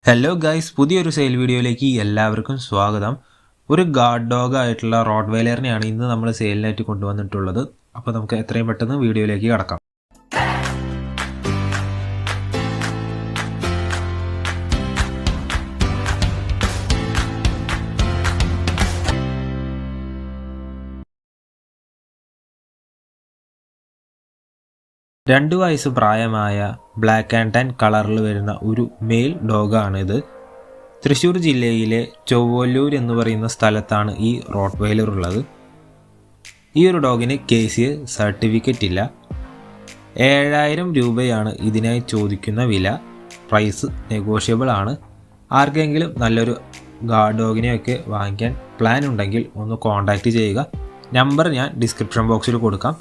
Hello guys, പുതിയൊരു sale വീഡിയോയിലേക്ക് എല്ലാവർക്കും സ്വാഗതം. ഒരു ഗാർഡ് ഡോഗ് ആയിട്ടുള്ള റോട്ട്വെയിലറിനെയാണ് ഇന്ന് നമ്മൾ സെയിലിനായിട്ട് കൊണ്ടുവന്നിട്ടുള്ളത്. അപ്പോൾ നമുക്ക് എത്രയും പെട്ടെന്ന് വീഡിയോയിലേക്ക് കടക്കാം. രണ്ട് വയസ്സ് പ്രായമായ ബ്ലാക്ക് ആൻഡ് ടാൻ കളറിൽ വരുന്ന ഒരു മെയിൽ ഡോഗാണിത്. തൃശ്ശൂർ ജില്ലയിലെ ചൊവ്വല്ലൂർ എന്ന് പറയുന്ന സ്ഥലത്താണ് ഈ റോട്ട്വെയിലർ ഉള്ളത്. ഈ ഒരു ഡോഗിന് KCA സർട്ടിഫിക്കറ്റ് ഇല്ല. 7000 രൂപയാണ് ഇതിനായി ചോദിക്കുന്ന വില. പ്രൈസ് നെഗോഷ്യബിൾ ആണ്. ആർക്കെങ്കിലും നല്ലൊരു ഗാർഡ് ഡോഗിനെയൊക്കെ വാങ്ങിക്കാൻ പ്ലാൻ ഉണ്ടെങ്കിൽ ഒന്ന് കോൺടാക്റ്റ് ചെയ്യുക. നമ്പർ ഞാൻ ഡിസ്ക്രിപ്ഷൻ ബോക്സിൽ കൊടുക്കാം.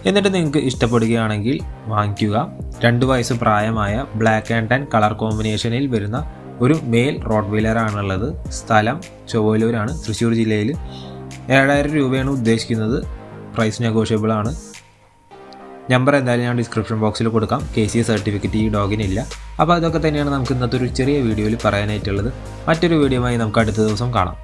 എന്നിട്ട് നിങ്ങൾക്ക് ഇഷ്ടപ്പെടുകയാണെങ്കിൽ വാങ്ങിക്കുക. 2 വയസ്സ് പ്രായമായ ബ്ലാക്ക് ആൻഡ് ടാൻ കളർ കോമ്പിനേഷനിൽ വരുന്ന ഒരു മെയിൽ റോട്ട്വെയിലറാണുള്ളത്. സ്ഥലം ചൊവ്വല്ലൂരാണ്, തൃശ്ശൂർ ജില്ലയിൽ. 7000 രൂപയാണ് ഉദ്ദേശിക്കുന്നത്. പ്രൈസ് നെഗോഷ്യബിൾ ആണ്. നമ്പർ എന്തായാലും ഞാൻ ഡിസ്ക്രിപ്ഷൻ ബോക്സിൽ കൊടുക്കാം. KCA സർട്ടിഫിക്കറ്റ് ഈ ഡോഗിനില്ല. അപ്പോൾ അതൊക്കെ തന്നെയാണ് നമുക്ക് ഇന്നത്തെ ഒരു ചെറിയ വീഡിയോയിൽ പറയാനായിട്ടുള്ളത്. മറ്റൊരു വീഡിയോയുമായി നമുക്ക് അടുത്ത ദിവസം കാണാം.